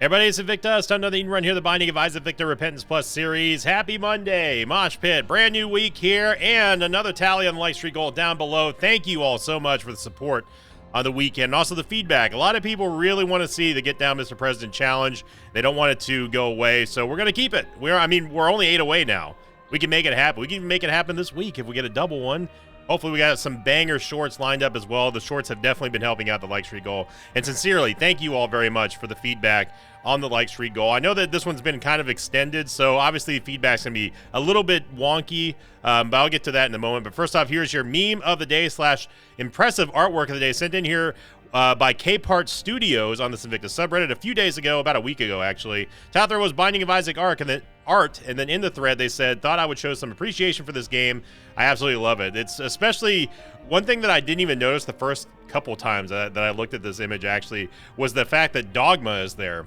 Everybody, it's Invicta. It's time another Eden Run here, the Binding of Isaac Victor Repentance Plus series. Happy Monday, Mosh Pit, brand new week here, and another tally on the like streak goal down below. Thank you all so much for the support on the weekend, and also the feedback. A lot of people really want to see the Get Down Mr. President challenge. They don't want it to go away, so we're going to keep it. We're only 8 away now. We can make it happen. We can even make it happen this week if we get a double one. Hopefully we got some banger shorts lined up as well. The shorts have definitely been helping out the like streak goal. And sincerely, thank you all very much for the feedback on the like streak goal. I know that this one's been kind of extended, so obviously the feedback's going to be a little bit wonky, but I'll get to that in a moment. But first off, here's your meme of the day / impressive artwork of the day sent in here by K-Part Studios on the Invicta subreddit a few days ago, about a week ago actually. Top there was Binding of Isaac art, and then in the thread they said, thought I would show some appreciation for this game. I absolutely love it. It's especially one thing that I didn't even notice the first couple times that I looked at this image actually was the fact that Dogma is there.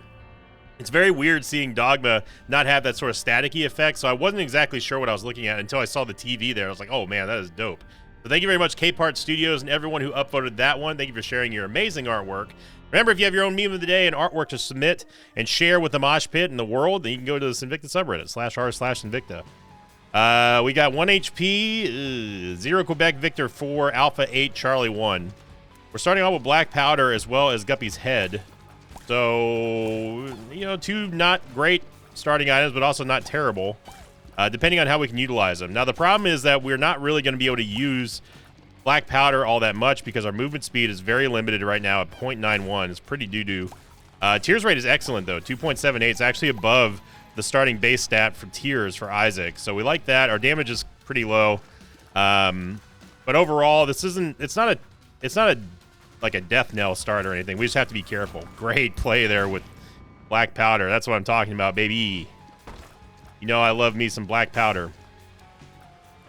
It's very weird seeing Dogma not have that sort of staticky effect, so I wasn't exactly sure what I was looking at until I saw the TV there. I was like, oh man, that is dope. So thank you very much, K-Part Studios, and everyone who upvoted that one. Thank you for sharing your amazing artwork. Remember, if you have your own meme of the day and artwork to submit and share with the Mosh Pit and the world, then you can go to the Invicta subreddit, /r/Invicta. We got 1 HP, 0 Quebec Victor 4, Alpha 8, Charlie 1. We're starting off with Black Powder as well as Guppy's Head. So, you know, 2 not great starting items, but also not terrible, depending on how we can utilize them. Now, the problem is that we're not really going to be able to use Black Powder all that much because our movement speed is very limited right now at 0.91. It's pretty doo-doo. Tears rate is excellent, though. 2.78. It's actually above the starting base stat for Tears for Isaac. So we like that. Our damage is pretty low. But overall, this isn't... It's not a like a death knell start or anything. We just have to be careful. Great play there with Black Powder. That's what I'm talking about, baby. You know I love me some Black Powder.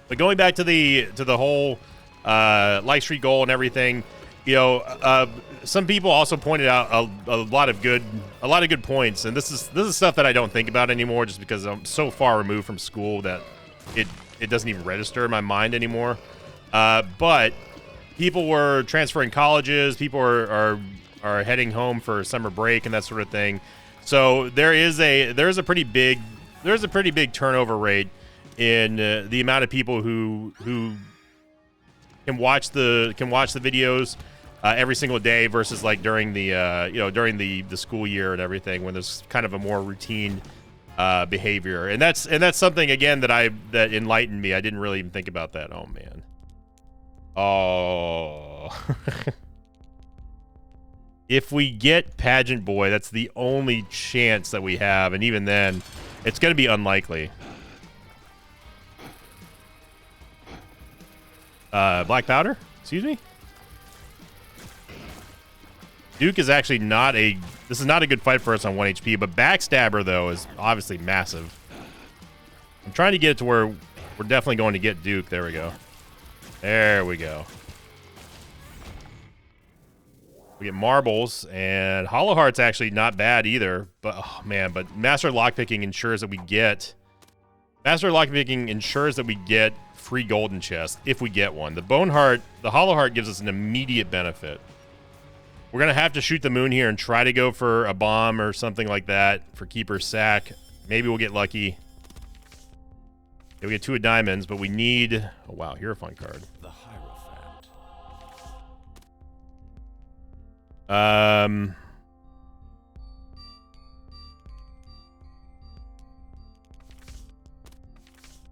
But going back to the whole like streak goal and everything, you know, some people also pointed out a lot of good points, and this is stuff that I don't think about anymore just because I'm so far removed from school that it doesn't even register in my mind anymore. But people were transferring colleges, people are heading home for summer break and that sort of thing. So there's a pretty big turnover rate in the amount of people who can watch the videos every single day versus like during the school year and everything, when there's kind of a more routine behavior. And that's something again that enlightened me. I didn't really even think about that. Oh man. Oh. If we get Pageant Boy, that's the only chance that we have, and even then, it's going to be unlikely. Black Powder? Excuse me? Duke is actually this is not a good fight for us on 1 HP, but Backstabber, though, is obviously massive. I'm trying to get it to where we're definitely going to get Duke. There we go. There we go. We get Marbles, and Hollow Heart's actually not bad either. But, oh man, but Master Lockpicking ensures that we get... free golden chest if we get one. The Hollow Heart gives us an immediate benefit. We're going to have to shoot the moon here and try to go for a bomb or something like that for Keeper's Sack. Maybe we'll get lucky. Yeah, we get 2 of diamonds, but we need... Oh, wow. Hierophant card. The Hierophant.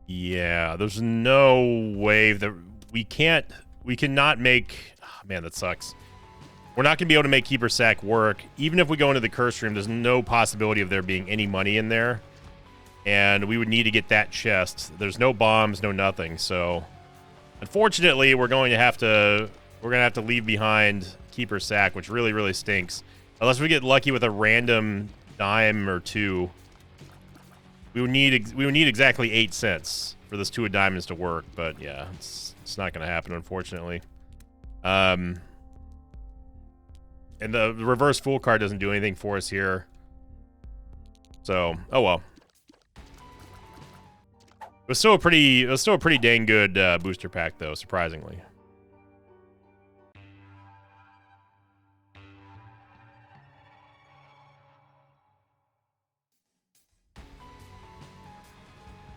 Yeah, there's no way that we cannot make... Oh, man, that sucks. We're not going to be able to make Keeper's Sack work. Even if we go into the curse room, there's no possibility of there being any money in there. And we would need to get that chest. There's no bombs, no nothing. So, unfortunately, we're going to have to leave behind Keeper's Sack, which really, really stinks. Unless we get lucky with a random dime or 2. We would need exactly 8 cents for this 2 of diamonds to work. But yeah, it's not going to happen, unfortunately. And the reverse fool card doesn't do anything for us here. So, oh well. It was still a pretty dang good booster pack, though, surprisingly.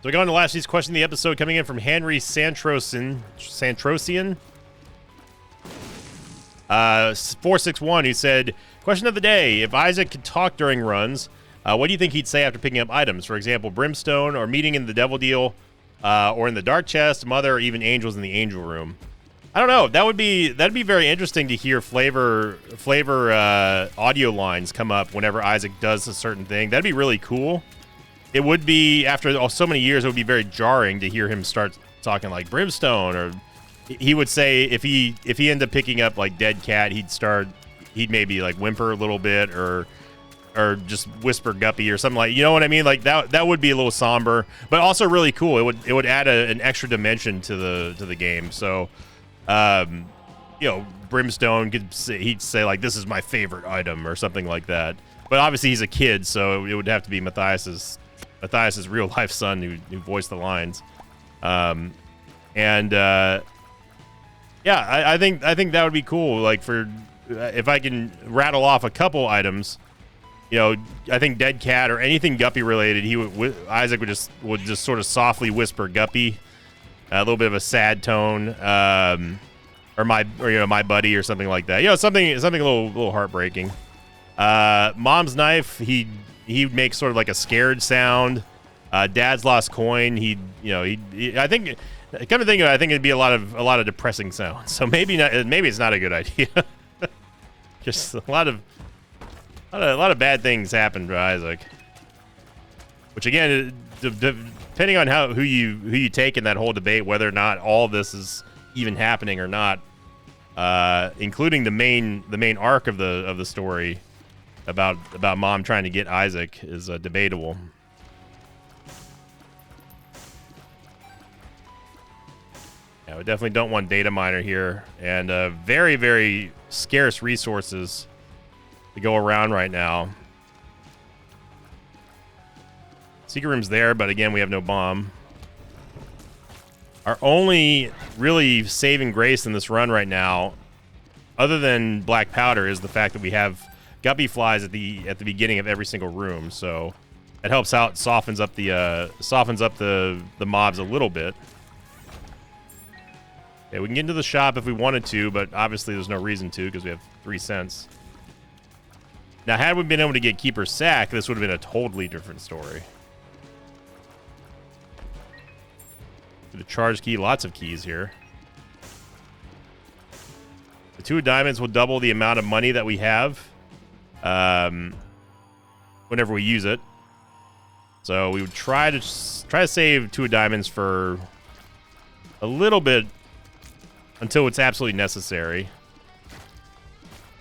So we go on to last week's question of the episode, coming in from Henry Santrosian. 461, who said, question of the day, if Isaac could talk during runs, what do you think he'd say after picking up items? For example, Brimstone, or meeting in the Devil Deal, or in the Dark Chest, Mother, or even angels in the Angel Room. I don't know. That'd be very interesting to hear flavor audio lines come up whenever Isaac does a certain thing. That'd be really cool. It would be, after so many years, it would be very jarring to hear him start talking like Brimstone, or he would say if he ended up picking up like Dead Cat, he'd maybe like whimper a little bit, or just whisper Guppy or something, like, you know what I mean? Like that would be a little somber, but also really cool. It would add an extra dimension to the game. So, Brimstone he'd say like, this is my favorite item or something like that. But obviously he's a kid, so it would have to be Matthias's real life son who voiced the lines. I think that would be cool. Like, for if I can rattle off a couple items, I think Dead Cat or anything Guppy related, Isaac would just sort of softly whisper Guppy, a little bit of a sad tone, or my buddy or something like that. Something a little heartbreaking. Mom's Knife, he'd make sort of like a scared sound. Dad's Lost Coin, I think, come to think of it, I think it'd be a lot of depressing sounds. So maybe it's not a good idea. Just a lot of bad things happen to Isaac. Which again, depending on who you take in that whole debate, whether or not all of this is even happening or not, including the main arc of the story about Mom trying to get Isaac, is debatable. Yeah, we definitely don't want data miner here, and very, very scarce resources to go around right now. Secret room's there, but again, we have no bomb. Our only really saving grace in this run right now, other than black powder, is the fact that we have Guppy flies at the beginning of every single room, so it helps out, softens up the mobs a little bit. Okay, we can get into the shop if we wanted to, but obviously there's no reason to because we have 3 cents. Now, had we been able to get Keeper's Sack, this would have been a totally different story. The charge key, lots of keys here. The 2 diamonds will double the amount of money that we have whenever we use it. So we would try to save 2 diamonds for a little bit until it's absolutely necessary.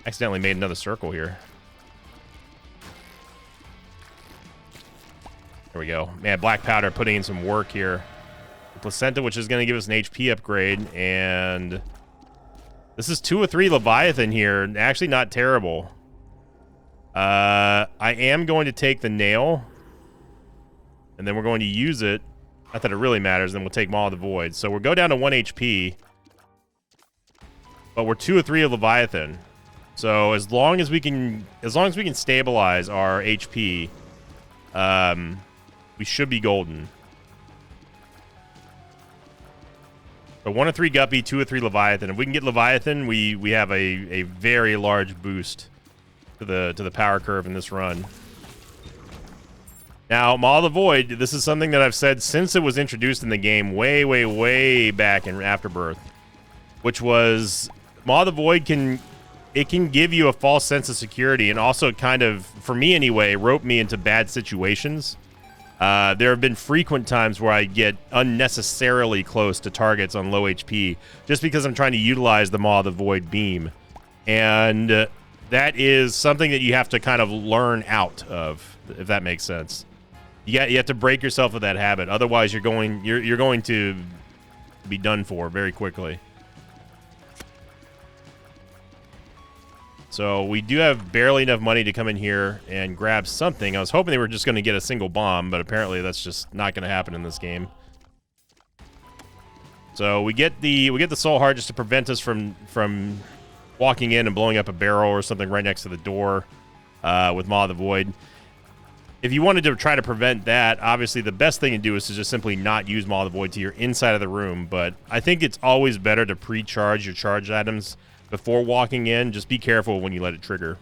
Accidentally made another circle here. There we go. Man, black powder putting in some work here. The placenta, which is going to give us an HP upgrade, and this is 2 or 3 Leviathan here. Actually, not terrible. I am going to take the nail, and then we're going to use it. Not that it really matters. Then we'll take Maw of the Void. So we'll go down to 1 HP, but we're 2 or 3 of Leviathan. So as long as we can stabilize our HP, we should be golden. So 1 or 3 Guppy, 2 or 3 Leviathan. If we can get Leviathan, we have a very large boost to the power curve in this run. Now, Maw of the Void, this is something that I've said since it was introduced in the game way back in Afterbirth, which was Maw of the Void can give you a false sense of security, and also kind of, for me anyway, rope me into bad situations. There have been frequent times where I get unnecessarily close to targets on low HP just because I'm trying to utilize the Maw of the Void beam. And that is something that you have to kind of learn out of, if that makes sense. You have to break yourself of that habit. Otherwise, you're going to be done for very quickly. So we do have barely enough money to come in here and grab something. I was hoping they were just going to get a single bomb, but apparently that's just not going to happen in this game. So we get the soul heart just to prevent us from walking in and blowing up a barrel or something right next to the door with Maw of the Void. if you wanted to try to prevent that, obviously the best thing to do is to just simply not use Maw of the Void to your inside of the room. But I think it's always better to pre-charge your charged items before walking in. Just be careful when you let it trigger.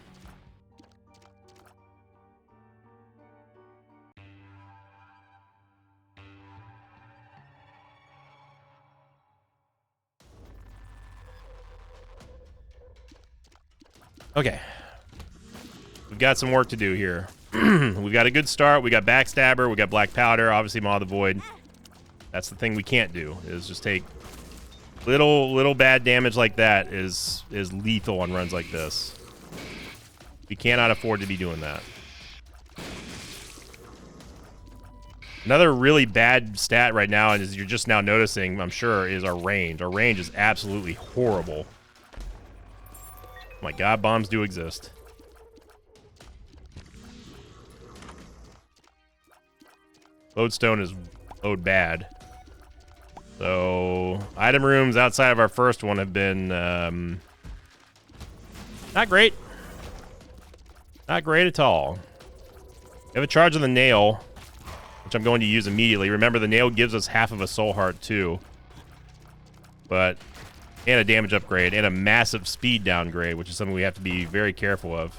Okay. We've got some work to do here. We've got a good start. We got Backstabber. We got Black Powder. Obviously, Maw of the Void. That's the thing we can't do, is just take little bad damage like that is lethal on runs like this. We cannot afford to be doing that. Another really bad stat right now, and as you're just now noticing, I'm sure, is our range. Our range is absolutely horrible. Oh my god, bombs do exist. Lodestone is load bad. So, item rooms outside of our first one have been not great. Not great at all. We have a charge on the nail, which I'm going to use immediately. Remember, the nail gives us half of a soul heart too. But, and a damage upgrade, and a massive speed downgrade, which is something we have to be very careful of.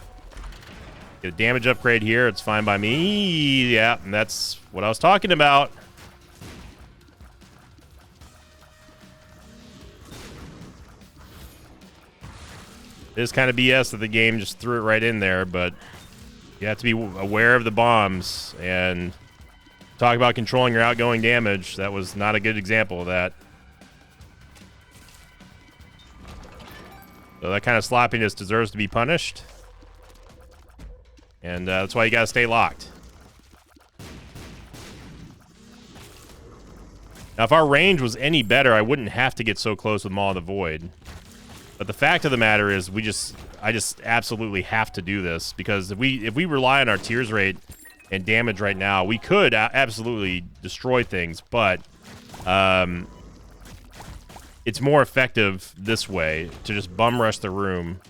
Get a damage upgrade here, it's fine by me. Yeah, and that's what I was talking about. It is kind of BS that the game just threw it right in there, but you have to be aware of the bombs and talk about controlling your outgoing damage. That was not a good example of that. So that kind of sloppiness deserves to be punished. And that's why you gotta stay locked. Now, if our range was any better, I wouldn't have to get so close with Maw of the Void. But the fact of the matter is, I just absolutely have to do this, because if we rely on our tears rate and damage right now, we could absolutely destroy things, but it's more effective this way to just bum rush the room.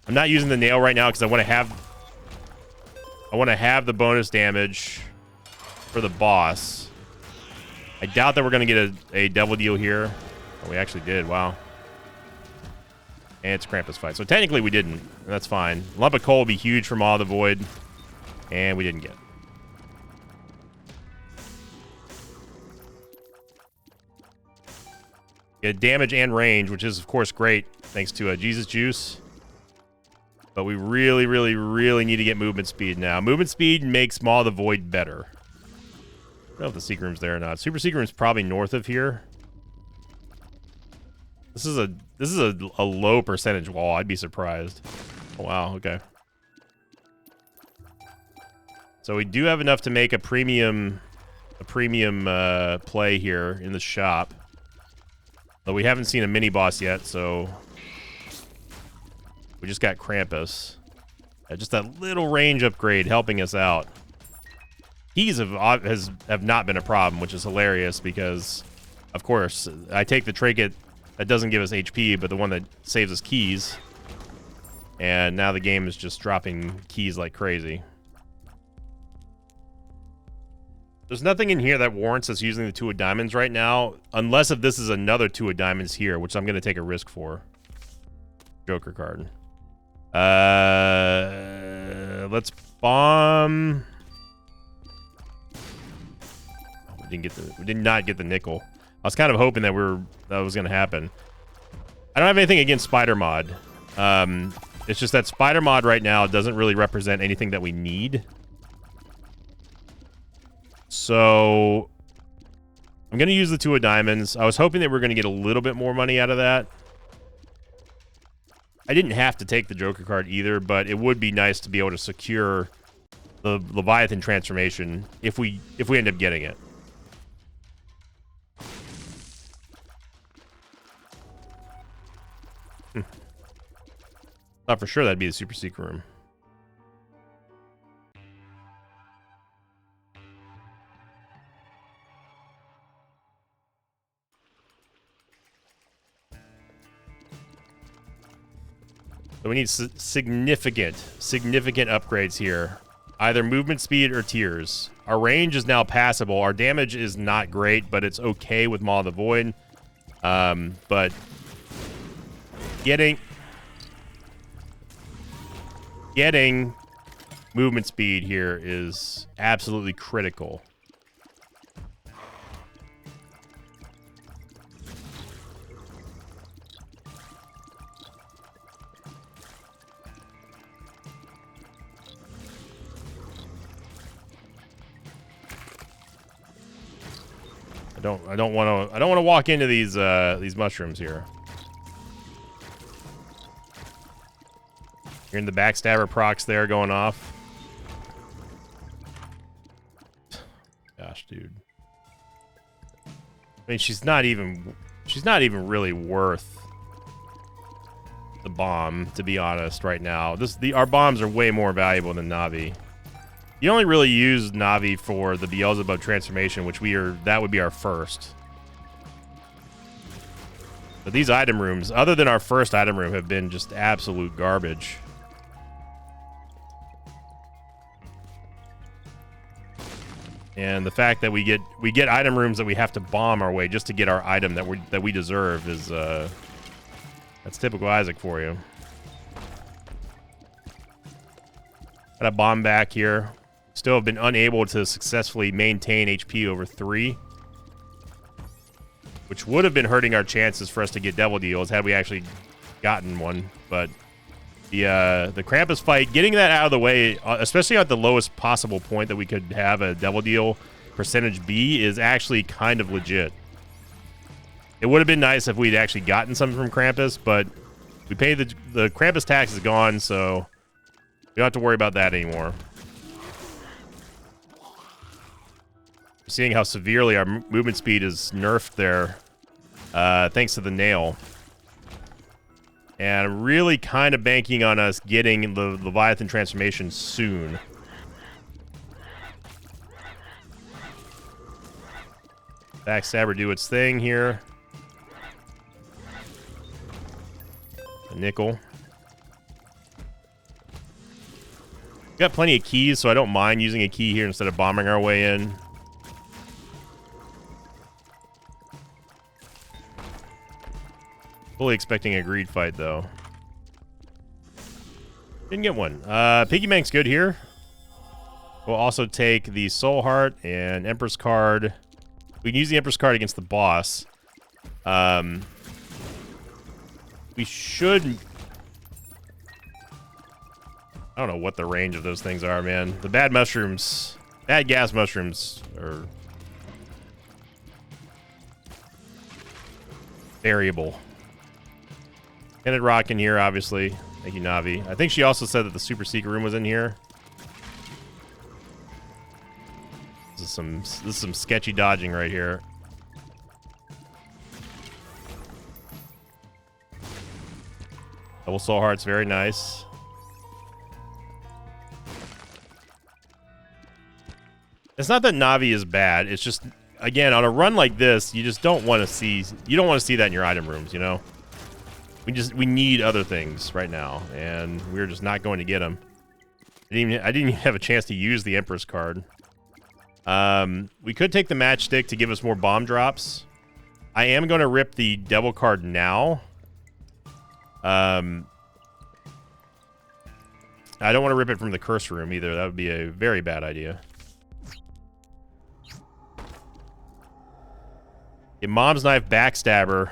I'm not using the nail right now because I want to have the bonus damage for the boss. I doubt that we're going to get a devil deal here. Oh, we actually did. Wow. And it's a Krampus fight. So technically we didn't. And that's fine. Lump of coal will be huge for Maw of the Void. And we didn't get it. Get damage and range, which is, of course, great. Thanks to Jesus Juice. But we really, really, really need to get movement speed now. Movement speed makes Maw of the Void better. I don't know if the secret room's there or not. Super secret room's probably north of here. This is a low percentage wall. I'd be surprised. Oh, wow, okay. So we do have enough to make a premium play here in the shop. But we haven't seen a mini boss yet, so we just got Krampus. Just that little range upgrade helping us out. Keys have not been a problem, which is hilarious because, of course, I take the trinket that doesn't give us HP, but the one that saves us keys. And now the game is just dropping keys like crazy. There's nothing in here that warrants us using the 2 of diamonds right now, unless if this is another 2 of diamonds here, which I'm going to take a risk for. Joker card. Let's bomb. Oh, we did not get the nickel. I was kind of hoping that was going to happen. I don't have anything against Spider Mod. It's just that Spider Mod right now doesn't really represent anything that we need. So I'm going to use the 2 of diamonds. I was hoping that we're going to get a little bit more money out of that. I didn't have to take the Joker card either, but it would be nice to be able to secure the Leviathan transformation if we end up getting it. Thought for sure that'd be the super secret room. So we need significant upgrades here Either movement speed or tears. Our range is now passable. Our damage is not great, but it's okay with Maw of the Void. But getting movement speed here is absolutely critical. I don't want to walk into these mushrooms here. You're in the backstabber procs there going off. Gosh, dude. I mean, she's not even really worth the bomb, to be honest, right now. Our bombs are way more valuable than Navi. You only really use Navi for the Beelzebub transformation, which that would be our first. But these item rooms, other than our first item room, have been just absolute garbage. And the fact that we get item rooms that we have to bomb our way just to get our item that we deserve is that's typical Isaac for you. Got a bomb back here. Still have been unable to successfully maintain HP over 3, which would have been hurting our chances for us to get Devil Deals had we actually gotten one. But the Krampus fight, getting that out of the way, especially at the lowest possible point that we could have a Devil Deal percentage B, is actually kind of legit. It would have been nice if we'd actually gotten something from Krampus, but we paid the Krampus tax is gone, so we don't have to worry about that anymore. Seeing how severely our movement speed is nerfed there, thanks to the nail. And really kind of banking on us getting the Leviathan transformation soon. Backstabber do its thing here. A nickel. Got plenty of keys, so I don't mind using a key here instead of bombing our way in. Fully expecting a greed fight, though. Didn't get one. Piggy Bank's good here. We'll also take the Soul Heart and Empress card. We can use the Empress card against the boss. We should... I don't know what the range of those things are, man. The bad mushrooms... Bad gas mushrooms are... variable. Tinted Rock in here, obviously. Thank you, Navi. I think she also said that the super secret room was in here. This is some sketchy dodging right here. Double Soul Heart's very nice. It's not that Navi is bad. It's just, again, on a run like this, you just don't want to see. You don't want to see that in your item rooms, you know. We need other things right now, and we're just not going to get them. I didn't even have a chance to use the Empress card. We could take the Matchstick to give us more bomb drops. I am going to rip the Devil card now. I don't want to rip it from the Curse room either. That would be a very bad idea. Get Mom's Knife, Backstabber.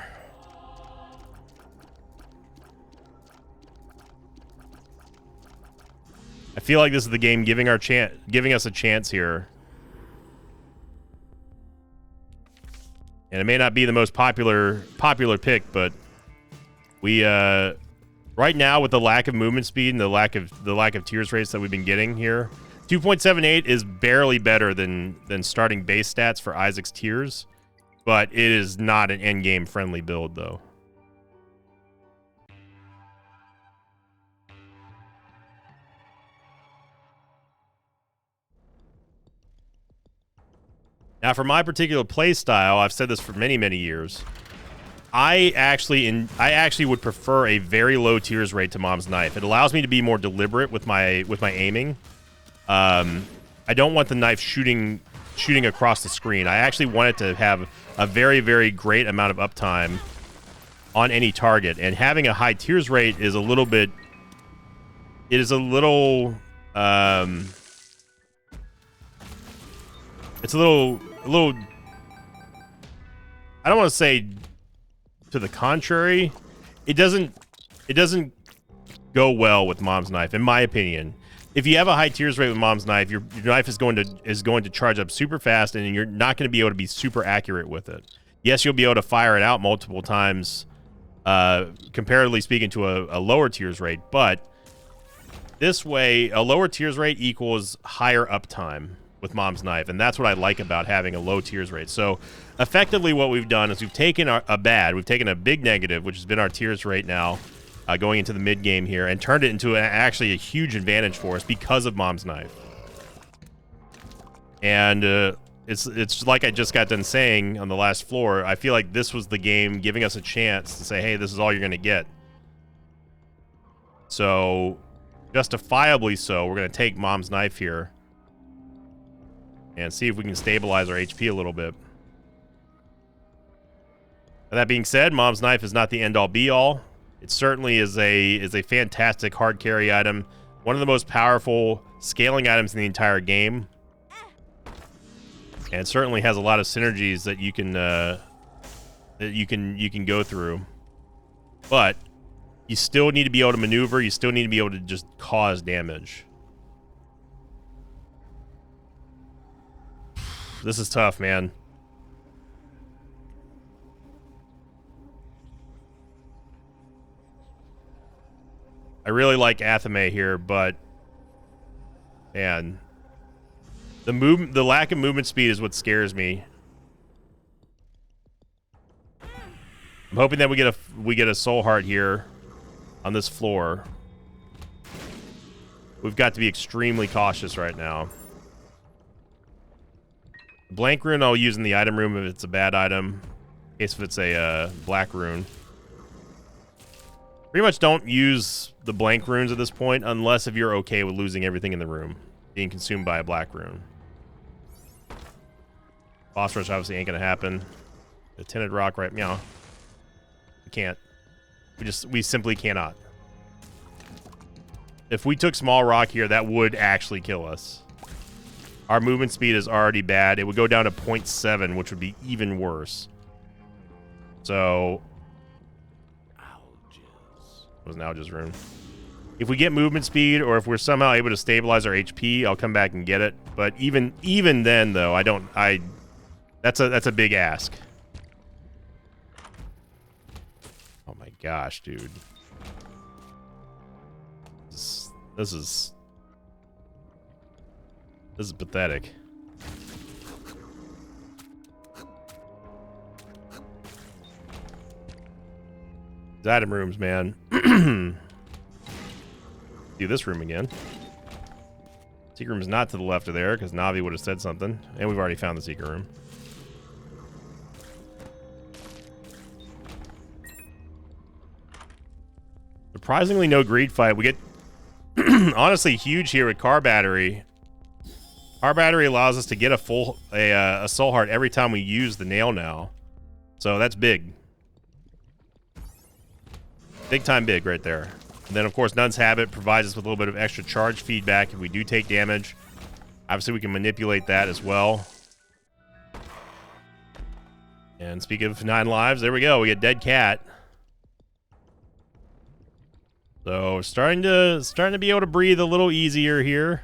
I feel like this is the game giving us a chance here. And it may not be the most popular pick, but we right now with the lack of movement speed and the lack of tears rates that we've been getting here, 2.78 is barely better than starting base stats for Isaac's tears, but it is not an end game friendly build though. Now, for my particular play style, I've said this for many, many years. I actually would prefer a very low tears rate to Mom's Knife. It allows me to be more deliberate with my aiming. I don't want the knife shooting across the screen. I actually want it to have a very, very great amount of uptime on any target. And having a high tears rate is a little bit... It is a little... it's a little... I don't want to say to the contrary. It doesn't go well with Mom's Knife, in my opinion. If you have a high tears rate with Mom's Knife, your knife is going to charge up super fast, and you're not going to be able to be super accurate with it. Yes, you'll be able to fire it out multiple times, comparatively speaking to a lower tears rate, but this way, a lower tears rate equals higher uptime with Mom's Knife, and that's what I like about having a low tears rate. So effectively what we've done is we've taken we've taken a big negative, which has been our tears rate now, going into the mid game here, and turned it into actually a huge advantage for us because of Mom's Knife. And it's like I just got done saying on the last floor, I feel like this was the game giving us a chance to say, hey, this is all you're going to get. So justifiably so, we're going to take Mom's Knife here and see if we can stabilize our HP a little bit. That being said, Mom's Knife is not the end-all be-all. It certainly is a fantastic hard carry item, one of the most powerful scaling items in the entire game, and it certainly has a lot of synergies that you can go through. But you still need to be able to maneuver. You still need to be able to just cause damage. This is tough, man. I really like Athame here, but man, the lack of movement speed is what scares me. I'm hoping that we get a soul heart here on this floor. We've got to be extremely cautious right now. Blank rune I'll use in the item room if it's a bad item. In case if it's a black rune. Pretty much don't use the blank runes at this point unless if you're okay with losing everything in the room being consumed by a black rune. Boss rush obviously ain't gonna happen. The tinted rock, right? Meow. We can't. We simply cannot. If we took small rock here, that would actually kill us. Our movement speed is already bad. It would go down to 0.7, which would be even worse. So, it was an Algiz rune. If we get movement speed, or if we're somehow able to stabilize our HP, I'll come back and get it. But even then, though, that's a big ask. Oh my gosh, dude. This is pathetic. These item rooms, man. Do this room again. Secret room is not to the left of there, because Navi would have said something. And we've already found the secret room. Surprisingly, no greed fight. We get honestly huge here with car battery. Car battery allows us to get a soul heart every time we use the nail now. So that's big. Big time big right there. And then, of course, Nun's Habit provides us with a little bit of extra charge feedback if we do take damage. Obviously, we can manipulate that as well. And speaking of 9 lives, there we go. We get Dead Cat. So, starting to be able to breathe a little easier here.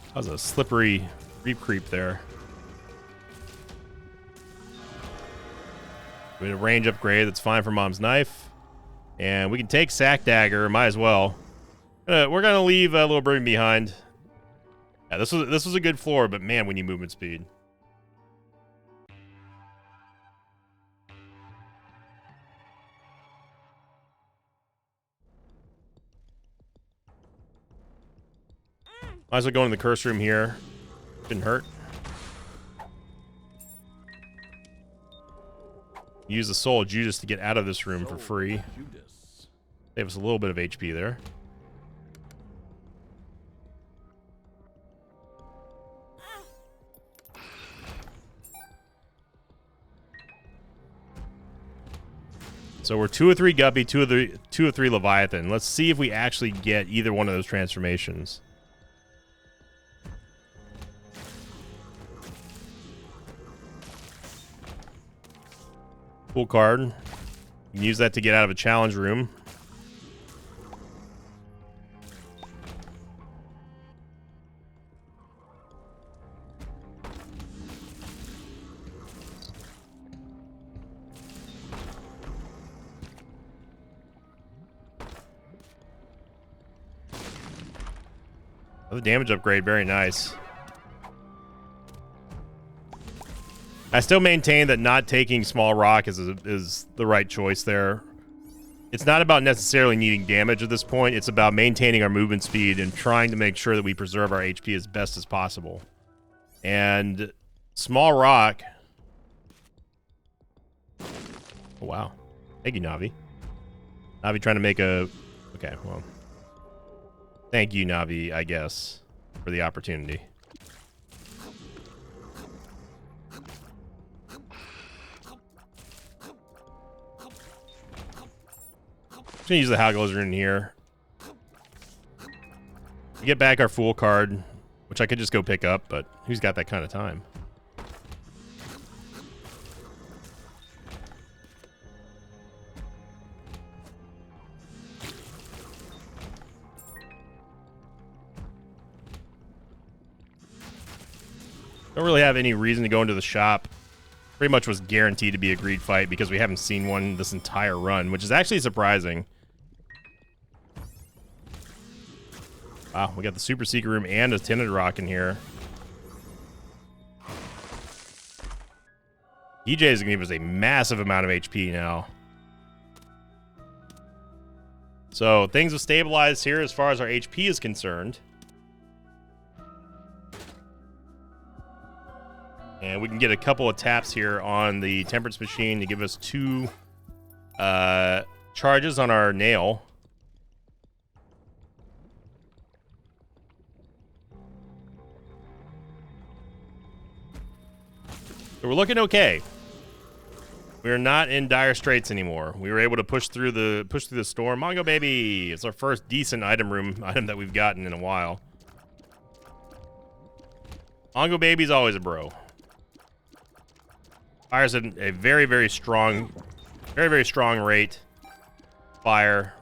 That was a slippery reap creep there. We had a range upgrade that's fine for Mom's Knife. And we can take Sack Dagger, might as well. We're gonna leave Little Birdie behind. Yeah, this was a good floor, but man, we need movement speed. Might as well go in the curse room here. Didn't hurt. Use the soul of Judas to get out of this room for free. Save us a little bit of HP there. So we're 2 or 3 Guppy, 2 or 3 Leviathan. Let's see if we actually get either one of those transformations. Cool card. You can use that to get out of a challenge room. Another damage upgrade, very nice. I still maintain that not taking Small Rock is the right choice there. It's not about necessarily needing damage at this point. It's about maintaining our movement speed and trying to make sure that we preserve our HP as best as possible. And Small Rock... Oh, wow. Thank you, Navi. Navi trying to make a... Okay, well... Thank you, Navi, I guess, for the opportunity. I'm gonna use the Hagglers in here. We get back our Fool card, which I could just go pick up, but who's got that kind of time? Don't really have any reason to go into the shop. Pretty much was guaranteed to be a greed fight because we haven't seen one this entire run, which is actually surprising. Wow, we got the Super Secret Room and a Tinted Rock in here. EJ is going to give us a massive amount of HP now. So things have stabilized here as far as our HP is concerned. And we can get a couple of taps here on the Temperance Machine to give us 2 charges on our nail. So we're looking okay. We are not in dire straits anymore. We were able to push through the storm. Mongo Baby! It's our first decent item that we've gotten in a while. Mongo Baby's always a bro. Fires at a very, very strong rate. Fire.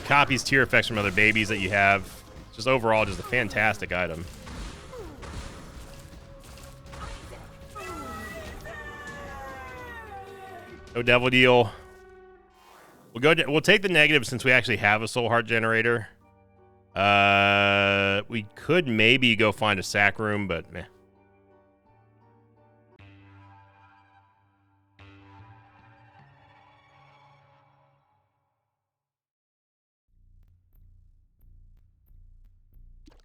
Copies tear effects from other babies that you have. Just overall, just a fantastic item. No Devil Deal. We'll take the negative since we actually have a Soul Heart generator. We could maybe go find a sack room, but meh.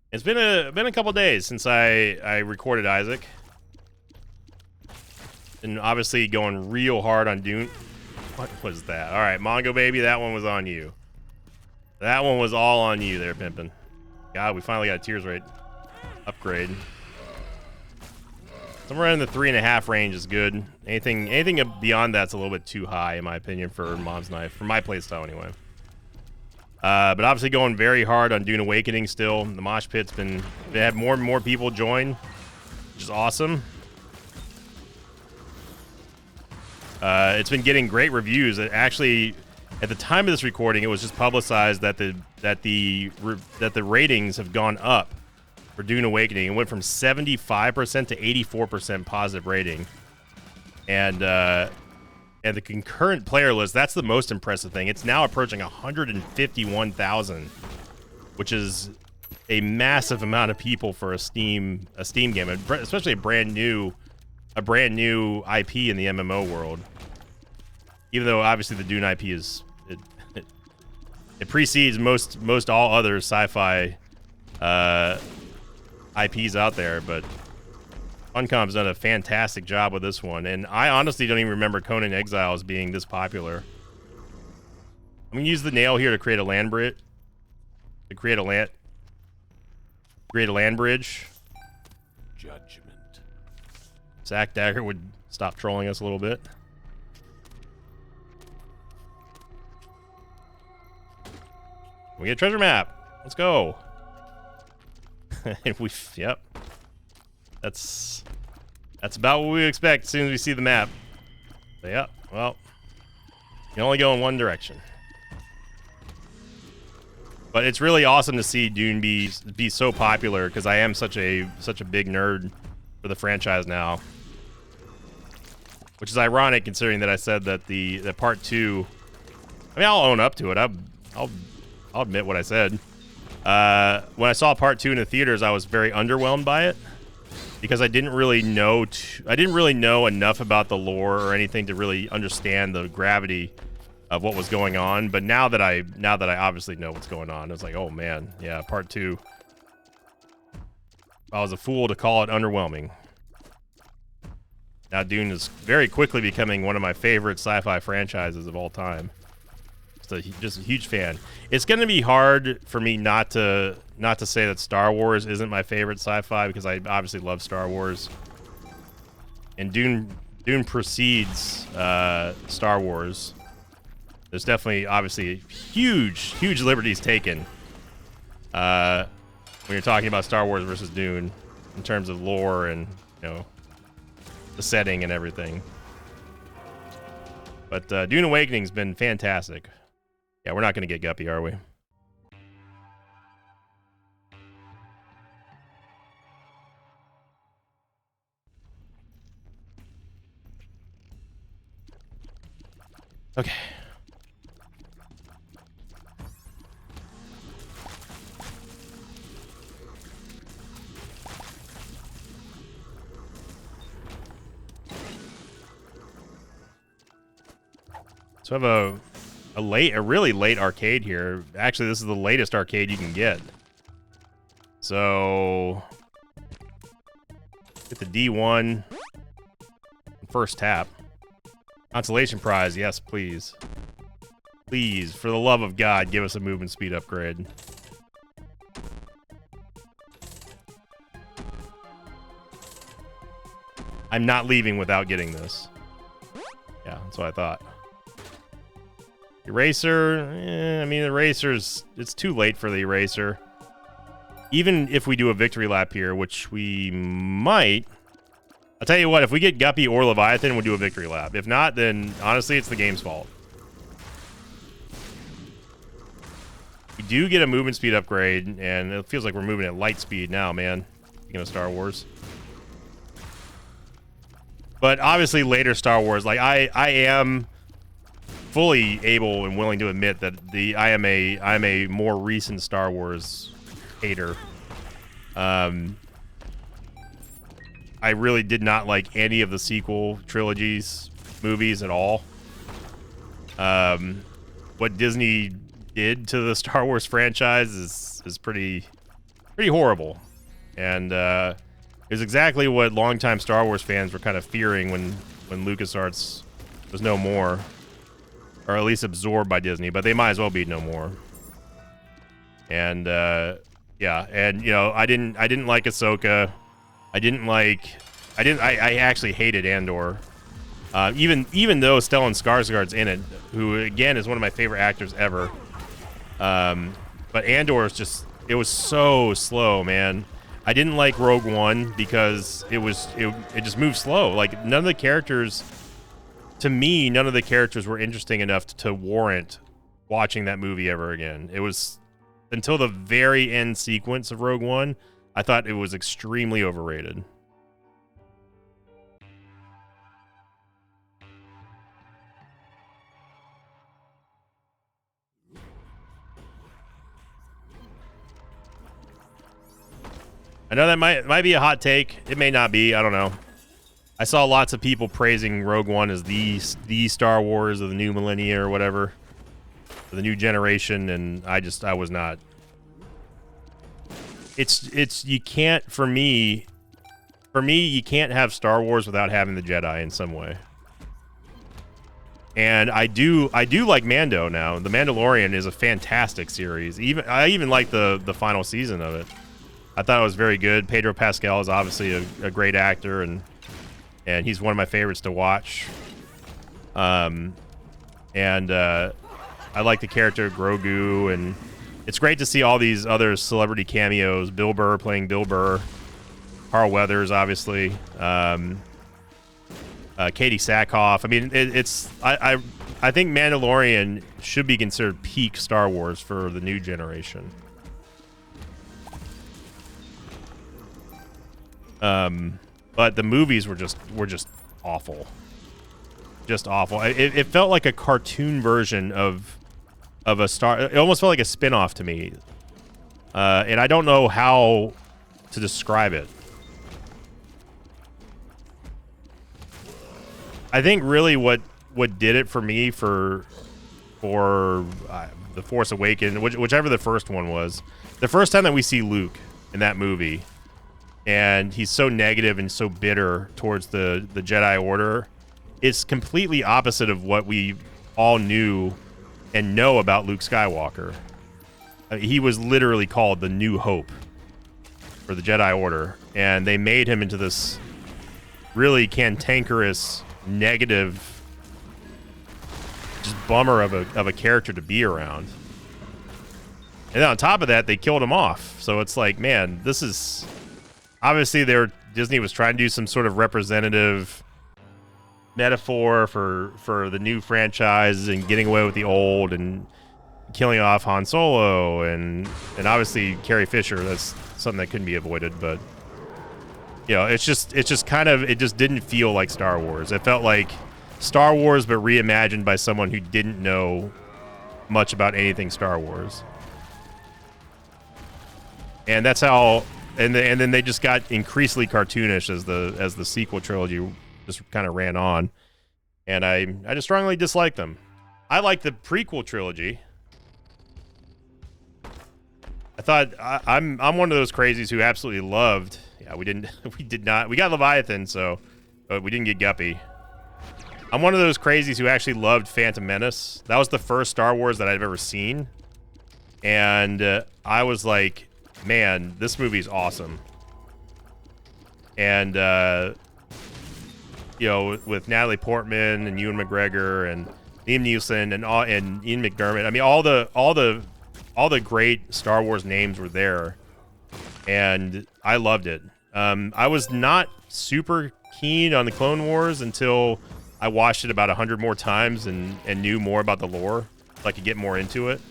It's been a couple days since I recorded Isaac, and obviously going real hard on Dune. What was that? All right, Mongo Baby, that one was on you. That one was all on you there, Pimpin'. God, we finally got a Tears Rate upgrade. Somewhere in the 3.5 range is good. Anything beyond that's a little bit too high, in my opinion, for Mom's Knife, for my playstyle anyway. But obviously going very hard on Dune Awakening still. The mosh pit's they had more and more people join, which is awesome. It's been getting great reviews. It actually, at the time of this recording, it was just publicized that the ratings have gone up for Dune Awakening. It went from 75% to 84% positive rating, and the concurrent player list, that's the most impressive thing. It's now approaching 151,000, which is a massive amount of people for a Steam game, especially a brand new IP in the MMO world. Even though obviously the Dune IP is it precedes most all other sci-fi IPs out there, but Funcom's done a fantastic job with this one, and I honestly don't even remember Conan Exiles being this popular. I'm gonna use the nail here to create a land bridge. Create a land bridge. Judgment. Zack Dagger would stop trolling us a little bit. We get a treasure map. Let's go. Yep. That's about what we expect as soon as we see the map. So, yeah, well, you can only go in one direction. But it's really awesome to see Dune be so popular, because I am such a big nerd for the franchise now. Which is ironic considering that I said that that part 2. I mean, I'll own up to it. I'll admit what I said. When I saw part 2 in the theaters, I was very underwhelmed by it, because I didn't really know enough about the lore or anything to really understand the gravity of what was going on. But now that I obviously know what's going on, it's like, oh man, yeah, part 2. I was a fool to call it underwhelming. Now Dune is very quickly becoming one of my favorite sci-fi franchises of all time. Just a huge fan. It's going to be hard for me not to say that Star Wars isn't my favorite sci-fi, because I obviously love Star Wars. And Dune precedes Star Wars. There's definitely, obviously, huge liberties taken when you're talking about Star Wars versus Dune in terms of lore and, you know, the setting and everything. But Dune Awakening's been fantastic. Yeah, we're not going to get Guppy, are we? Okay. So I have a really late arcade here. Actually, this is the latest arcade you can get. So get the D1 first tap. Consolation prize, yes, please. Please, for the love of God, give us a movement speed upgrade. I'm not leaving without getting this. Yeah, that's what I thought. Eraser, I mean, Eraser's, it's too late for the Eraser. Even if we do a victory lap here, which we might, I'll tell you what, if we get Guppy or Leviathan, we'll do a victory lap. If not, then honestly, it's the game's fault. We do get a movement speed upgrade, and it feels like we're moving at light speed now, man. Speaking of Star Wars. But obviously later Star Wars, like I am fully able and willing to admit that I am a more recent Star Wars hater. I really did not like any of the sequel trilogies movies at all. What Disney did to the Star Wars franchise is pretty horrible, and it was exactly what longtime Star Wars fans were kind of fearing when LucasArts was no more. Or at least absorbed by Disney, but they might as well be no more. And yeah, and you know, I didn't like Ahsoka. I actually hated Andor. Even though Stellan Skarsgård's in it, who again is one of my favorite actors ever. But Andor is just, it was so slow, man. I didn't like Rogue One because it just moved slow. Like none of the characters. To me, none of the characters were interesting enough to warrant watching that movie ever again. It was until the very end sequence of Rogue One, I thought it was extremely overrated. I know that might be a hot take. It may not be. I don't know. I saw lots of people praising Rogue One as the Star Wars of the new millennia or whatever, the new generation, and I was not. it's you can't for me you can't have Star Wars without having the Jedi in some way. And I do like Mando now. The Mandalorian is a fantastic series. I even like the final season of it. I thought it was very good. Pedro Pascal is obviously a great actor, and he's one of my favorites to watch. I like the character of Grogu, and it's great to see all these other celebrity cameos. Bill Burr playing Bill Burr, Carl Weathers, obviously. Katie Sackhoff. I mean, I think Mandalorian should be considered peak Star Wars for the new generation. But the movies were just awful, just awful. It felt like a cartoon version of a Star. It almost felt like a spin-off to me, and I don't know how to describe it. I think really what did it for me for The Force Awakens, whichever the first one was, the first time that we see Luke in that movie, and he's so negative and so bitter towards the Jedi Order, it's completely opposite of what we all knew and know about Luke Skywalker. He was literally called the New Hope for the Jedi Order, and they made him into this really cantankerous, negative, just bummer of a character to be around. And then on top of that, they killed him off. So it's like, man, this is obviously Disney was trying to do some sort of representative metaphor for the new franchise and getting away with the old and killing off Han Solo and obviously Carrie Fisher. That's something that couldn't be avoided, but you know, it just didn't feel like Star Wars. It felt like Star Wars, but reimagined by someone who didn't know much about anything Star Wars. And that's how, and then they just got increasingly cartoonish as the sequel trilogy just kind of ran on. And I just strongly dislike them. I like the prequel trilogy. I thought I'm one of those crazies who absolutely loved. Yeah, we got Leviathan, but we didn't get Guppy. I'm one of those crazies who actually loved Phantom Menace. That was the first Star Wars that I've ever seen. And I was like, man, this movie's awesome. And, you know, with Natalie Portman and Ewan McGregor and Liam Neeson and Ian McDermott. I mean, all the great Star Wars names were there. And I loved it. I was not super keen on the Clone Wars until I watched it about 100 more times and knew more about the lore, so I could get more into it.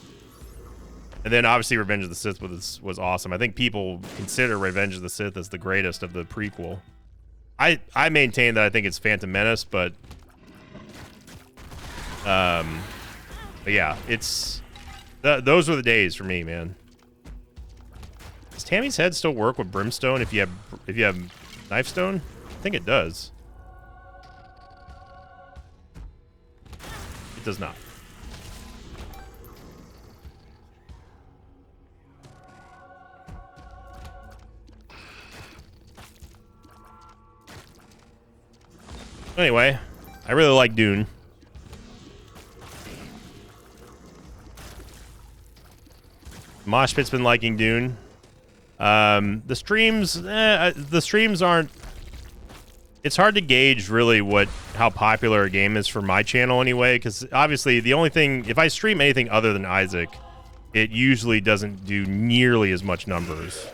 And then obviously Revenge of the Sith was awesome. I think people consider Revenge of the Sith as the greatest of the prequel. I maintain that I think it's Phantom Menace, but yeah, it's those were the days for me, man. Does Tammy's head still work with brimstone if you have knife stone? I think it does. It does not. Anyway, I really like Dune. Mosh Pit's been liking Dune. The streams aren't. It's hard to gauge really how popular a game is for my channel anyway, because obviously the only thing, if I stream anything other than Isaac, it usually doesn't do nearly as much numbers.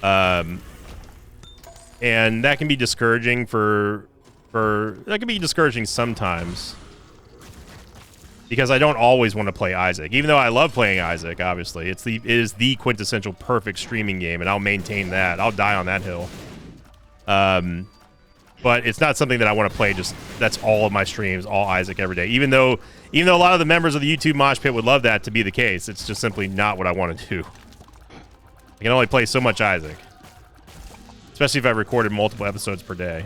And that can be discouraging that can be discouraging sometimes. Because I don't always want to play Isaac, even though I love playing Isaac. Obviously, it is the quintessential perfect streaming game, and I'll maintain that. I'll die on that hill. But it's not something that I want to play. That's all of my streams, all Isaac every day. Even though a lot of the members of the YouTube Mosh Pit would love that to be the case, it's just simply not what I want to do. I can only play so much Isaac, especially if I recorded multiple episodes per day.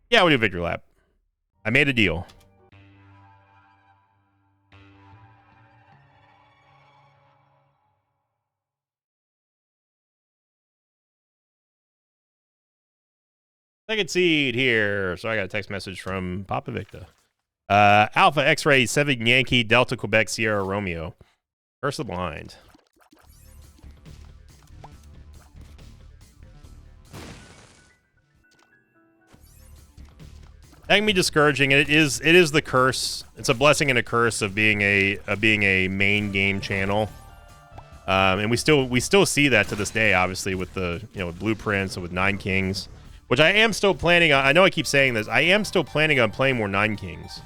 Yeah, we do Victory Lap. I made a deal. Second seed here. So I got a text message from Papa Victor. Alpha X-Ray 7 Yankee Delta Quebec Sierra Romeo. Curse of the Blind. That can be discouraging, and it is the curse. It's a blessing and a curse of being a main game channel. And we still see that to this day, obviously, with the with Blueprints and with Nine Kings, which I am still planning on. I know I keep saying this. I am still planning on playing more Nine Kings.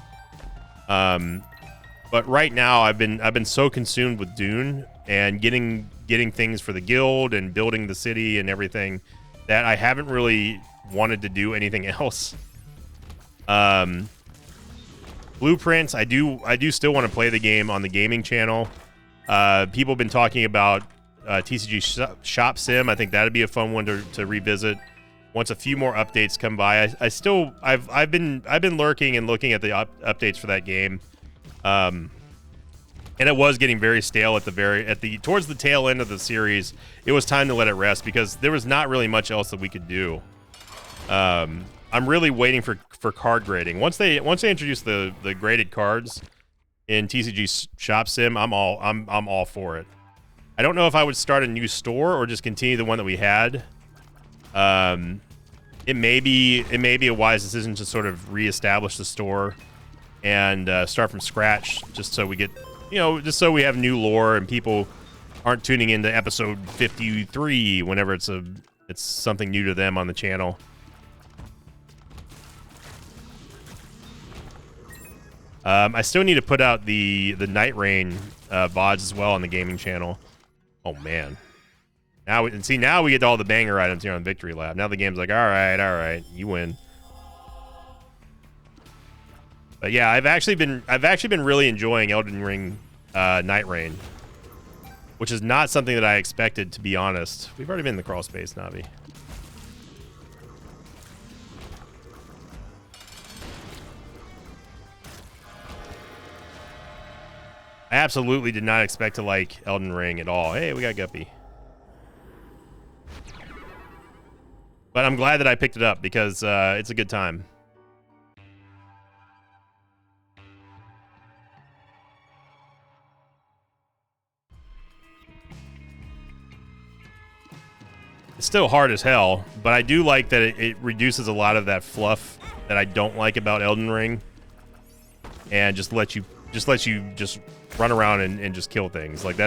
But right now I've been so consumed with Dune and getting things for the guild and building the city and everything that I haven't really wanted to do anything else. Blueprints, I do still want to play the game on the gaming channel. People have been talking about TCG Shop Sim. I think that'd be a fun one to revisit once a few more updates come by. I've been lurking and looking at the updates for that game, and it was getting very stale towards the tail end of the series. It was time to let it rest because there was not really much else that we could do. I'm really waiting for card grading. Once they introduce the graded cards in TCG Shop Sim, I'm all for it. I don't know if I would start a new store or just continue the one that we had. It may be a wise decision to sort of reestablish the store and start from scratch, just so we get just so we have new lore and people aren't tuning into episode 53 whenever it's something new to them on the channel. I still need to put out the Night Rain VODs as well on the gaming channel. Oh man, now we get all the banger items here on Victory Lab. Now the game's like, all right, you win. But yeah, I've actually been really enjoying Elden Ring Night Rain, which is not something that I expected, to be honest. We've already been in the crawl space, Navi. I absolutely did not expect to like Elden Ring at all. Hey, we got Guppy. But I'm glad that I picked it up because it's a good time. It's still hard as hell, but I do like that it reduces a lot of that fluff that I don't like about Elden Ring, and just lets you run around and just kill things. Like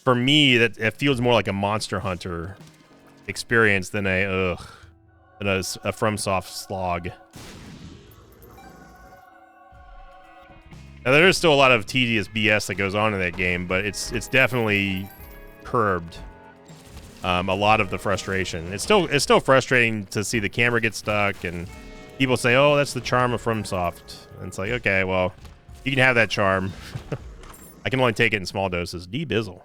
for me, it feels more like a Monster Hunter experience than a FromSoft slog. Now there is still a lot of tedious BS that goes on in that game, but it's definitely curbed a lot of the frustration. It's still frustrating to see the camera get stuck and people say, "Oh, that's the charm of FromSoft." And it's like, okay, well, you can have that charm. I can only take it in small doses. D-Bizzle.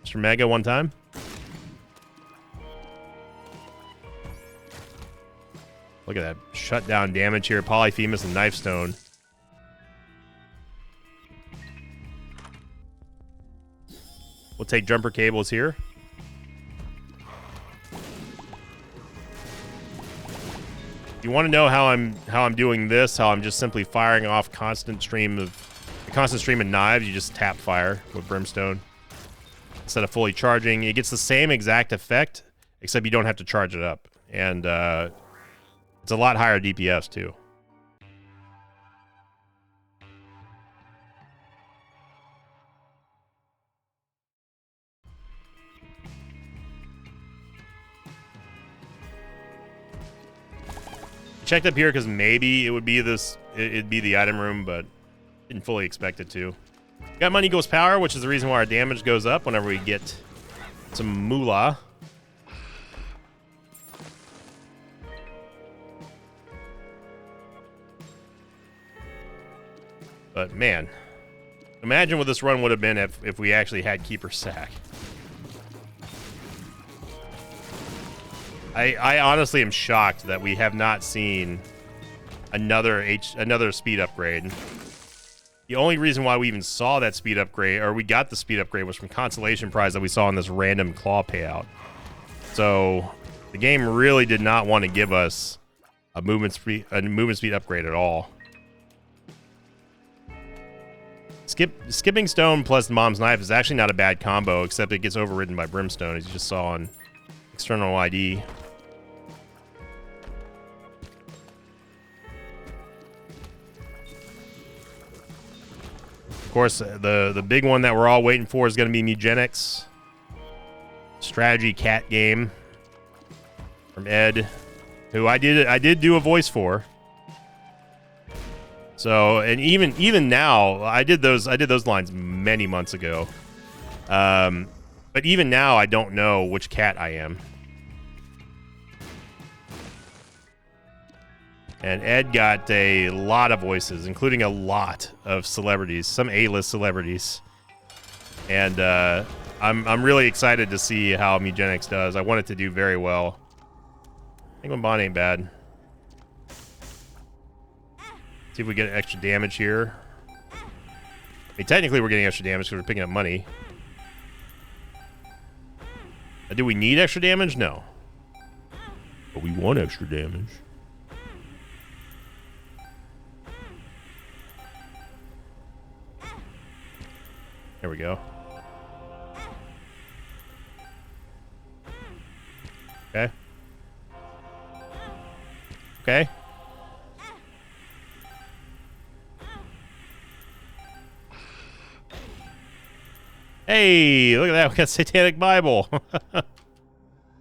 Mr. Mega one time. Look at that shutdown damage here. Polyphemus and Knifestone. We'll take jumper cables here. If you want to know how I'm doing this, how I'm just simply firing off constant stream of knives, you just tap fire with Brimstone instead of fully charging. It gets the same exact effect, except you don't have to charge it up, and it's a lot higher DPS too. Checked up here because maybe it would be it'd be the item room, but didn't fully expect it to. Got money equals power, which is the reason why our damage goes up whenever we get some moolah. But man, imagine what this run would have been if we actually had Keeper Sack. I honestly am shocked that we have not seen another speed upgrade. The only reason why we even saw that speed upgrade, or we got the speed upgrade, was from consolation prize that we saw in this random claw payout. So the game really did not want to give us a movement speed upgrade at all. Skipping Stone plus Mom's Knife is actually not a bad combo, except it gets overridden by Brimstone, as you just saw on External ID. Of course, the big one that we're all waiting for is going to be Mugenics. Strategy cat game from Ed, who I did do a voice for. So, and even now, I did those lines many months ago. But even now, I don't know which cat I am. And Ed got a lot of voices, including a lot of celebrities, some A-list celebrities. And I'm really excited to see how Mugenics does. I want it to do very well. Penguin Bond ain't bad. See if we get extra damage here. I mean, technically we're getting extra damage because we're picking up money. Do we need extra damage? No. But we want extra damage. There we go. Okay. Okay. Hey, look at that. We got Satanic Bible.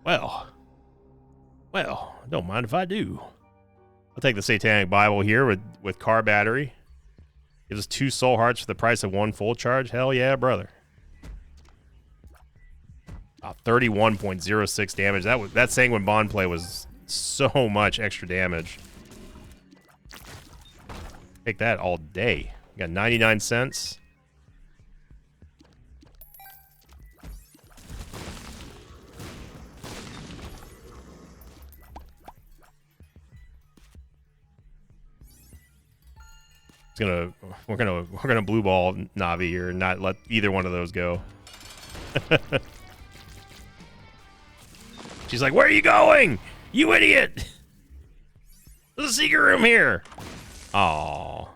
Well, don't mind if I do. I'll take the Satanic Bible here with car battery. Gives us 2 soul hearts for the price of 1 full charge. Hell yeah, brother. 31.06 damage. That Sanguine Bond play was so much extra damage. Take that all day. We got 99 cents. We're gonna blue ball Navi here and not let either one of those go. She's like, "Where are you going? You idiot! There's a secret room here." Aww.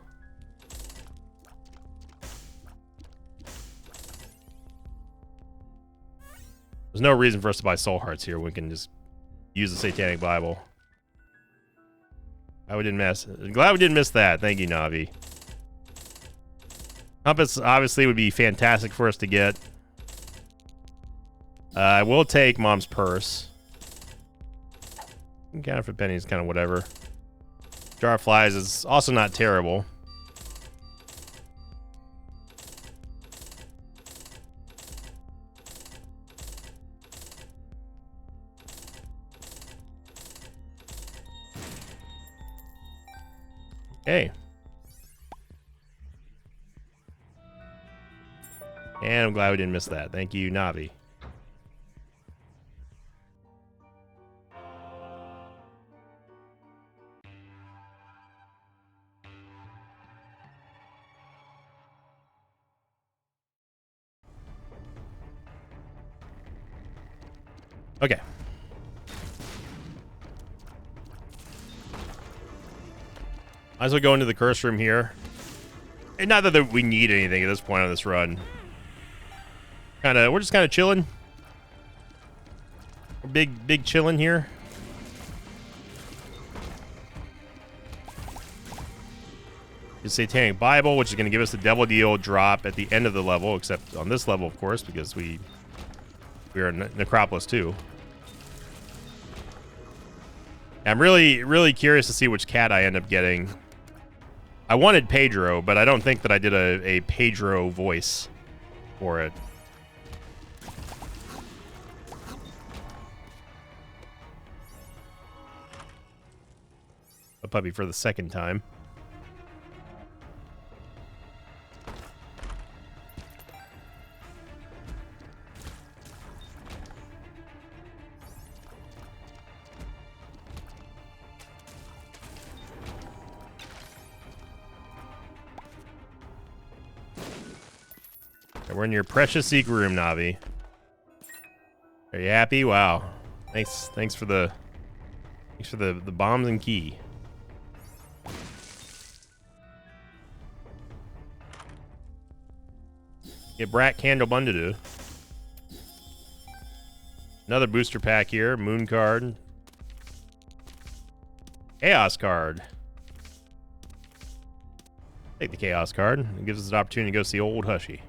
There's no reason for us to buy soul hearts here. We can just use the Satanic Bible. Glad we didn't miss that. Thank you, Navi. Compass obviously would be fantastic for us to get. I will take Mom's Purse. Counterfeit pennies, kind of whatever. Jar of Flies is also not terrible. Okay. And I'm glad we didn't miss that. Thank you, Navi. Okay. Might as well go into the curse room here. And not that we need anything at this point on this run. We're just kind of chilling. We're big chilling here. The Satanic Bible, which is going to give us the Devil Deal drop at the end of the level, except on this level, of course, because we are Necropolis 2. I'm really curious to see which cat I end up getting. I wanted Pedro, but I don't think that I did a Pedro voice for it. A puppy for the second time. Right, we're in your precious secret room, Navi. Are you happy? Wow. Thanks for the bombs and key. Get Brat Candle Bundu. Another booster pack here. Moon card. Chaos card. Take the Chaos card. It gives us an opportunity to go see Old Hushy.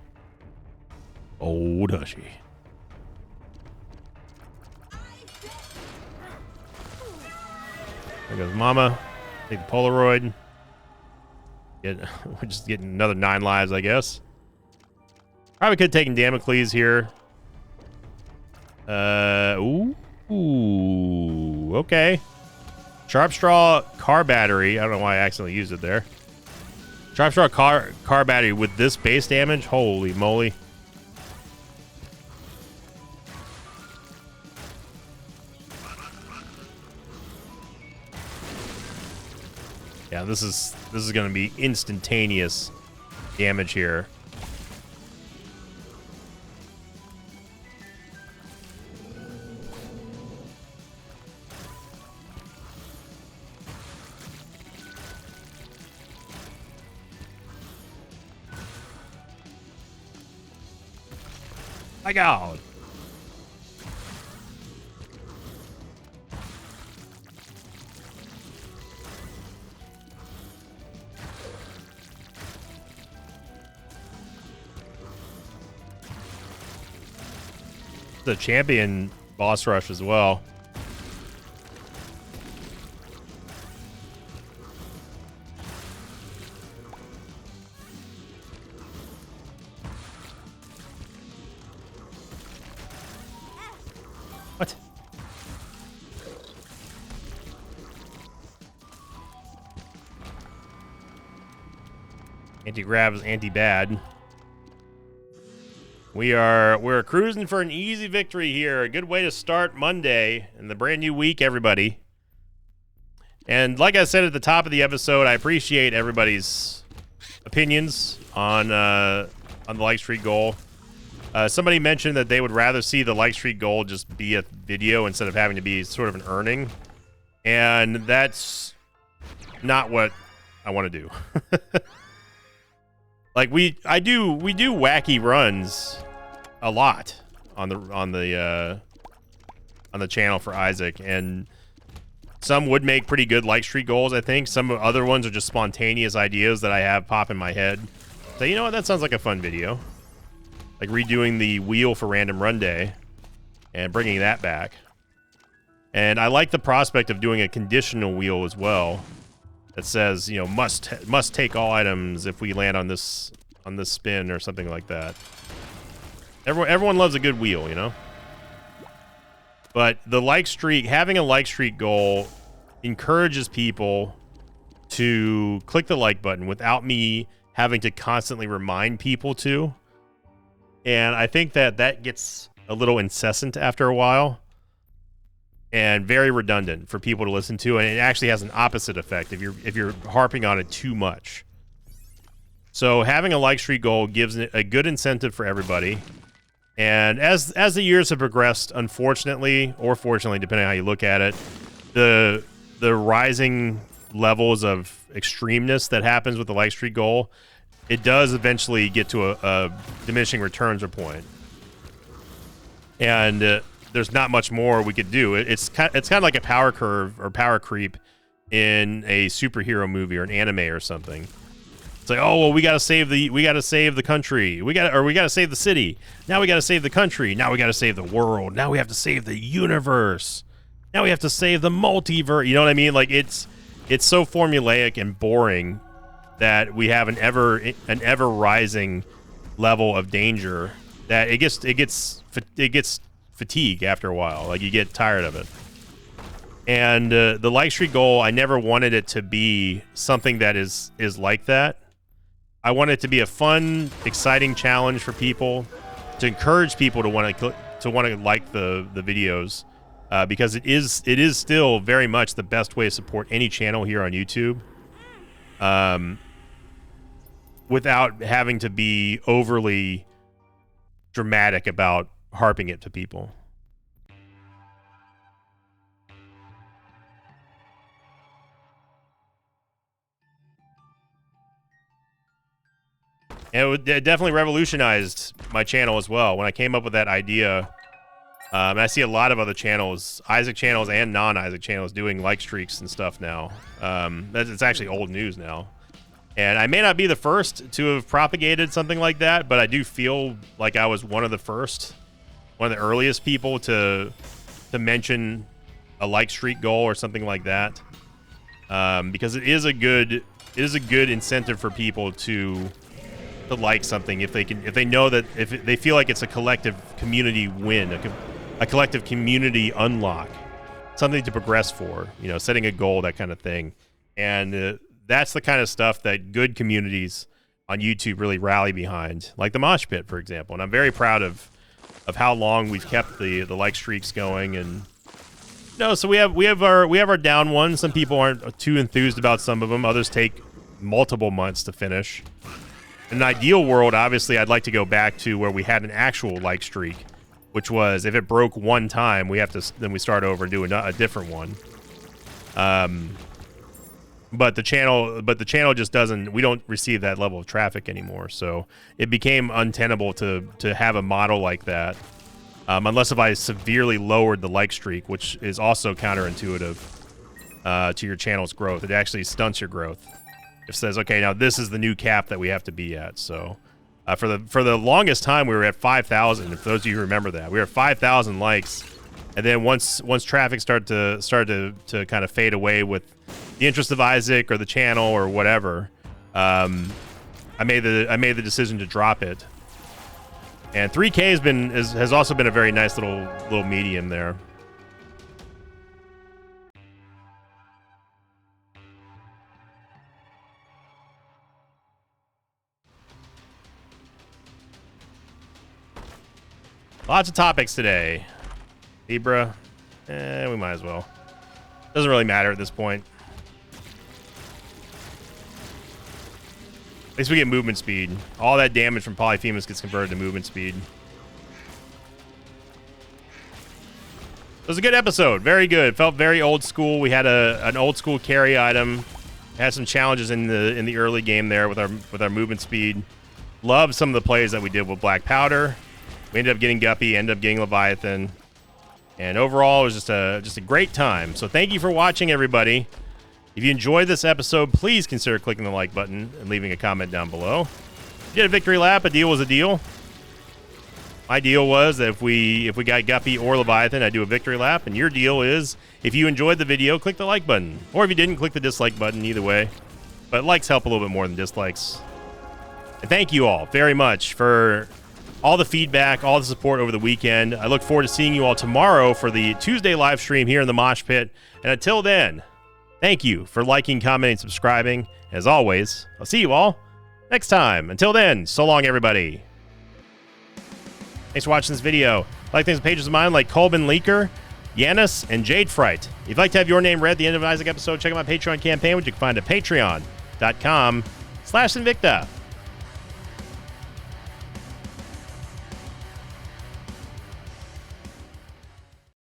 Old Hushy. There goes Mama. Take the Polaroid. We're just getting another 9 lives, I guess. Probably could have taken Damocles here. Ooh, okay. Sharp Straw car battery. I don't know why I accidentally used it there. Sharp Straw car battery with this base damage. Holy moly. Yeah, this is going to be instantaneous damage here. My God. The champion boss rush as well. What? Anti-grab is anti-bad. We're cruising for an easy victory here. A good way to start Monday and the brand new week, everybody. And like I said at the top of the episode, I appreciate everybody's opinions on the like streak goal. Somebody mentioned that they would rather see the like streak goal just be a video instead of having to be sort of an earning. And that's not what I want to do. Like we do wacky runs a lot on the channel for Isaac, and some would make pretty good like streak goals, I think. Some other ones are just spontaneous ideas that I have pop in my head. So you know what, that sounds like a fun video. Like redoing the wheel for Random Run Day and bringing that back. And I like the prospect of doing a conditional wheel as well that says, you know, must take all items if we land on this spin or something like that. Everyone loves a good wheel, you know? But the like streak, having a like streak goal encourages people to click the like button without me having to constantly remind people to. And I think that gets a little incessant after a while and very redundant for people to listen to, and it actually has an opposite effect if you're harping on it too much. So having a like streak goal gives a good incentive for everybody. And as the years have progressed, unfortunately or fortunately, depending on how you look at it, the rising levels of extremeness that happens with the like streak goal, it does eventually get to a diminishing returns point. And there's not much more we could do. It's kind of like a power curve or power creep in a superhero movie or an anime or something. It's like, oh well, we gotta save the country. We gotta save the city. Now we gotta save the country. Now we gotta save the world. Now we have to save the universe. Now we have to save the multiverse. You know what I mean? Like it's so formulaic and boring that we have an ever rising level of danger that it gets fatigue after a while. Like you get tired of it. And the like streak goal, I never wanted it to be something that is like that. I want it to be a fun, exciting challenge for people, to encourage people to want to like the videos, because it is still very much the best way to support any channel here on YouTube, without having to be overly dramatic about harping it to people. And it definitely revolutionized my channel as well. When I came up with that idea, and I see a lot of other channels, Isaac channels and non-Isaac channels, doing like streaks and stuff now. It's actually old news now. And I may not be the first to have propagated something like that, but I do feel like I was one of the first, one of the earliest people to mention a like streak goal or something like that. Because it is a good incentive for people to like something if they know that, if they feel like it's a collective community win, a collective community unlock, something to progress for, you know, setting a goal, that kind of thing. And that's the kind of stuff that good communities on YouTube really rally behind, like the Mosh Pit, for example. And I'm very proud of how long we've kept the like streaks going. And no, so we have our down ones. Some people aren't too enthused about some of them. Others take multiple months to finish. In an ideal world, obviously, I'd like to go back to where we had an actual like streak, which was if it broke one time, then we start over and do a different one. But the channel just doesn't. We don't receive that level of traffic anymore, so it became untenable to have a model like that, unless if I severely lowered the like streak, which is also counterintuitive to your channel's growth. It actually stunts your growth. It says, okay, now this is the new cap that we have to be at. So for the longest time, we were at 5,000. If those of you who remember that, we were at 5,000 likes, and then once traffic started to kind of fade away with the interest of Isaac or the channel or whatever, I made the decision to drop it. And 3K has also been a very nice little medium there. Lots of topics today. Libra, we might as well. Doesn't really matter at this point. At least we get movement speed. All that damage from Polyphemus gets converted to movement speed. It was a good episode. Very good. It felt very old school. We had an old school carry item. Had some challenges in the early game there with our movement speed. Loved some of the plays that we did with Black Powder. We ended up getting Guppy, ended up getting Leviathan. And overall, it was just a great time. So thank you for watching, everybody. If you enjoyed this episode, please consider clicking the like button and leaving a comment down below. If you did a victory lap, a deal was a deal. My deal was that if we got Guppy or Leviathan, I'd do a victory lap. And your deal is, if you enjoyed the video, click the like button. Or if you didn't, click the dislike button, either way. But likes help a little bit more than dislikes. And thank you all very much for all the feedback, all the support over the weekend. I look forward to seeing you all tomorrow for the Tuesday live stream here in the Mosh Pit. And until then, thank you for liking, commenting, subscribing. As always, I'll see you all next time. Until then, so long, everybody. Thanks for watching this video. Like things on pages of mine like Colbin Leaker, Yanis, and Jade Fright. If you'd like to have your name read at the end of an Isaac episode, check out my Patreon campaign, which you can find at patreon.com/Invicta.